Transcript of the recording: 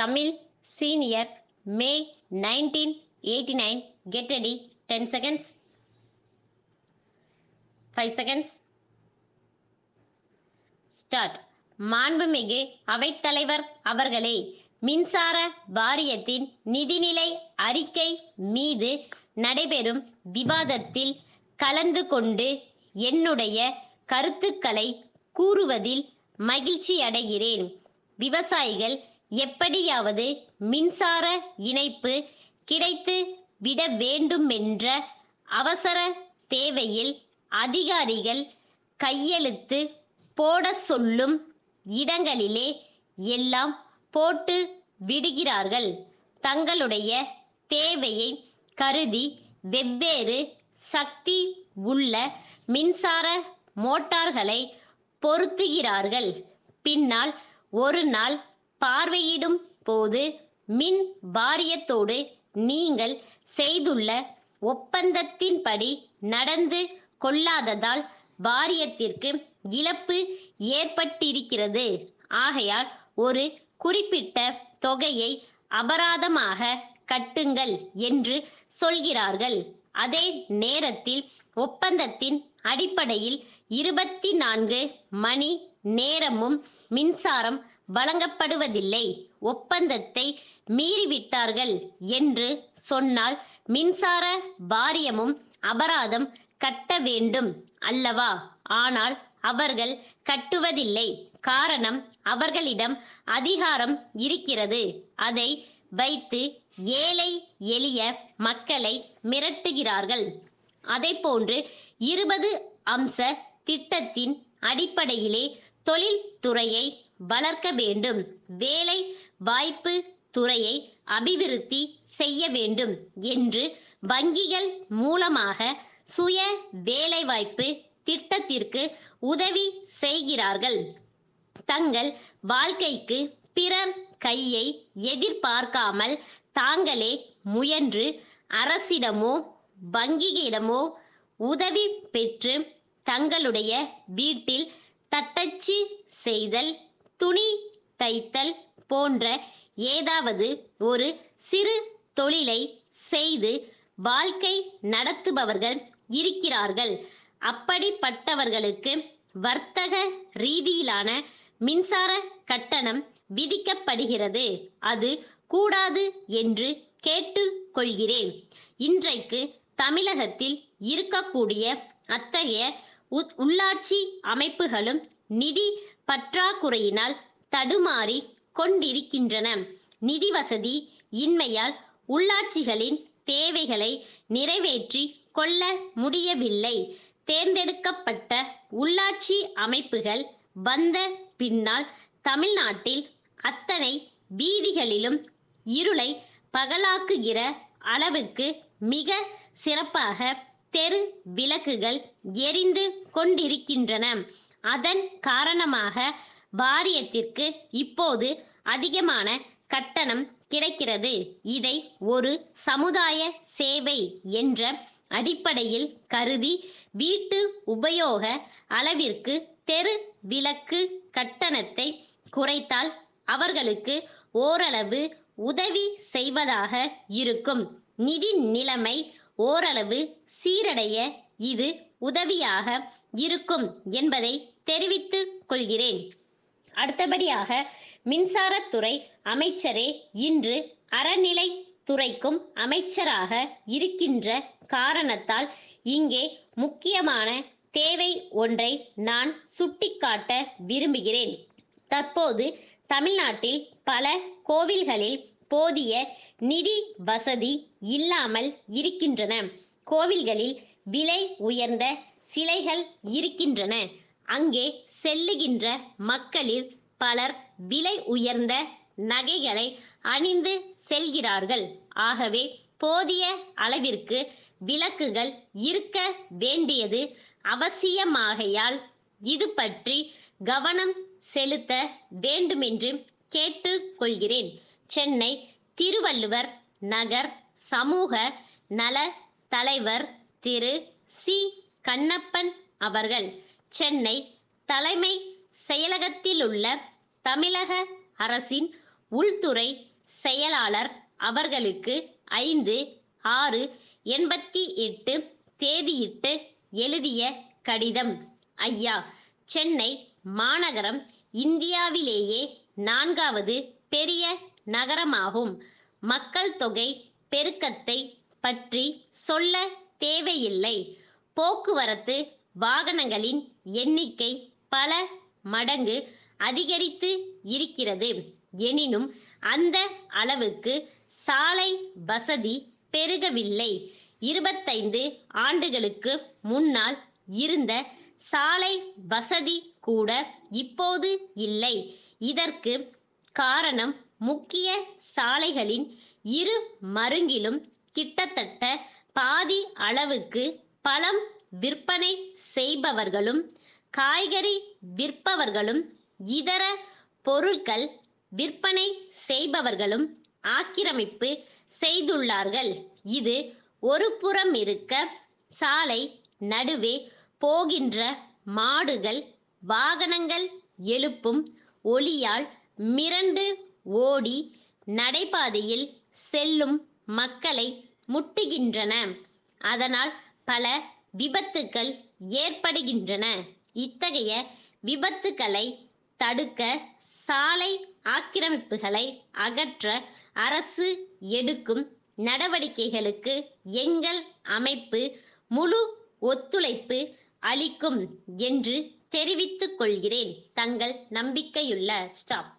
Tamil Senior May 1989. Get ready. 10 seconds. 5 seconds. Start. மாண்புமிகு அவைத்தலைவர் அவர்களே, மின்சார வாரியத்தின் நிதிநிலை அறிக்கை மீது நடைபெறும் விவாதத்தில் கலந்து கொண்டு என்னுடைய கருத்துக்களை கூறுவதில் மகிழ்ச்சியடைகிறேன். விவசாயிகள் எப்படியாவது மின்சார இணைப்பு கிடைத்து விட வேண்டுமென்ற அவசர தேவையில் அதிகாரிகள் கையெழுத்து போட சொல்லும் இடங்களிலே எல்லாம் போட்டு விடுகிறார்கள். தங்களுடைய தேவையை கருதி வெவ்வேறு சக்தி உள்ள மின்சார மோட்டார்களை பொருத்துகிறார்கள். பின்னால் ஒரு நாள் பார்வையிடும் போது மின் வாரியத்தோடு நீங்கள் செய்துள்ள ஒப்பந்தத்தின்படி நடந்து கொள்ளாததால் வாரியத்திற்கு இழப்பு ஏற்பட்டிருக்கிறது. ஆகையால் ஒரு குறிப்பிட்ட தொகையை அபராதமாக கட்டுங்கள் என்று சொல்கிறார்கள். அதே நேரத்தில் ஒப்பந்தத்தின் அடிப்படையில் 24 மணி நேரமும் மின்சாரம் வழங்கப்படுவதில்லை. ஒப்பந்தத்தை மீறிவிட்டார்கள் என்று சொன்னால் மின்சார வாரியமும் அபராதம் கட்ட வேண்டும் அல்லவா? ஆனால் அவர்கள் கட்டுவதில்லை. காரணம், அவர்களிடம் அதிகாரம் இருக்கிறது. அதை வைத்து ஏழை எளிய மக்களை மிரட்டுகிறார்கள். அதைப்போன்று 20 அம்ச திட்டத்தின் அடிப்படையிலே தொழில்துறையை வளர்க்க வேண்டும், வேலை வாய்ப்பு துறையை அபிவிருத்தி செய்ய வேண்டும் என்று வங்கிகள் மூலமாக சுய வேலைவாய்ப்பு திட்டத்திற்கு உதவி செய்கிறார்கள். தங்கள் வாழ்க்கைக்கு பிறர் கையை எதிர்பார்க்காமல் தாங்களே முயன்று அரசிடமோ வங்கியிடமோ உதவி பெற்று தங்களுடைய வீட்டில் தட்டச்சு செய்தல், துணி தைத்தல் போன்ற ஏதாவது ஒரு சிறு தொழிலை செய்து வாழ்க்கை நடத்துபவர்கள் இருக்கிறார்கள். அப்படிப்பட்டவர்களுக்கு வர்த்தக ரீதியிலான மின்சார கட்டணம் விதிக்கப்படுகிறது. அது கூடாது என்று கேட்டுக்கொள்கிறேன். இன்றைக்கு தமிழகத்தில் இருக்கக்கூடிய அத்தகைய உள்ளாட்சி அமைப்புகளும் நிதி பற்றாக்குறையினால் தடுமாறி கொண்டிருக்கின்றன. நிதி வசதி இன்மையால் உள்ளாட்சிகளின் தேவைகளை நிறைவேற்றி கொள்ள முடியவில்லை. தேர்ந்தெடுக்கப்பட்ட உள்ளாட்சி அமைப்புகள் வந்த பின்னால் தமிழ்நாட்டில் அத்தனை வீதிகளிலும் இருளை பகலாக்குகிற அளவுக்கு மிக சிறப்பாக தெரு விளக்குகள் எரிந்து கொண்டிருக்கின்றன. அதன் காரணமாக வாரியத்திற்கு இப்போது அதிகமான கட்டணம் கிடைக்கிறது. இதை ஒரு சமுதாய சேவை என்ற அடிப்படையில் கருதி வீட்டு உபயோக அளவிற்கு தெரு விளக்கு கட்டணத்தை குறைத்தால் அவர்களுக்கு ஓரளவு உதவி செய்வதாக இருக்கும். நிதி நிலைமை ஓரளவு சீரடைய இது உதவியாக இருக்கும் என்பதை தெரிவித்துக் கொள்கிறேன். அடுத்தபடியாக மின்சாரத்துறை அமைச்சரே இன்று அறநிலைத்துறைக்கும் அமைச்சராக இருக்கின்ற காரணத்தால் இங்கே முக்கியமான தேவை ஒன்றை நான் சுட்டிக்காட்ட விரும்புகிறேன். தற்போது தமிழ்நாட்டில் பல கோவில்களில் போதிய நிதி வசதி இல்லாமல் இருக்கின்றன. கோவில்களில் விலை உயர்ந்த சிலைகள் இருக்கின்றன. அங்கே செல்லுகின்ற மக்களில் பலர் விலை உயர்ந்த நகைகளை அணிந்து செல்கிறார்கள். ஆகவே போதிய அளவிற்கு விளக்குகள் இருக்க வேண்டியது அவசியமாகையால் இது பற்றி கவனம் செலுத்த வேண்டுமென்று கேட்டுக்கொள்கிறேன். சென்னை திருவள்ளுவர் நகர் சமூக நல தலைவர் திரு சி. கண்ணப்பன் அவர்கள் சென்னை தலைமை செயலகத்திலுள்ள தமிழக அரசின் உள்துறை செயலாளர் அவர்களுக்கு 5/6/88 தேதியிட்டு எழுதிய கடிதம். ஐயா, சென்னை மாநகரம் இந்தியாவிலேயே 4வது பெரிய நகரமாகும். மக்கள் தொகை பெருக்கத்தை பற்றி சொல்ல தேவையில்லை. போக்குவரத்து வாகனங்களின் எண்ணிக்கை பல மடங்கு அதிகரித்து இருக்கிறது. எனினும் அந்த அளவுக்கு சாலை வசதி பெருகவில்லை. 25 ஆண்டுகளுக்கு முன்னால் இருந்த சாலை வசதி கூட இப்போது இல்லை. இதற்கு காரணம் முக்கிய சாலைகளின் இரு மருங்கிலும் கிட்டத்தட்ட பாதி அளவுக்கு பழம் விற்பனை செய்பவர்களும் காய்கறி விற்பவர்களும் இதர பொருட்கள் விற்பனை செய்பவர்களும் ஆக்கிரமிப்பு செய்துள்ளார்கள். இது ஒரு புறம் இருக்க, சாலை நடுவே போகின்ற மாடுகள் வாகனங்கள் எழுப்பும் ஒலியால் மிரண்டு ஓடி நடைபாதையில் செல்லும் மக்களை முட்டுகின்றன. அதனால் பல விபத்துக்கள் ஏற்படுகின்றன. இத்தகைய விபத்துக்களை தடுக்க சாலை ஆக்கிரமிப்புகளை அகற்ற அரசு எடுக்கும் நடவடிக்கைகளுக்கு எங்கள் அமைப்பு முழு ஒத்துழைப்பு அளிக்கும் என்று தெரிவித்துக் கொள்கிறேன். தங்கள் நம்பிக்கையுள்ள ஸ்டாப்.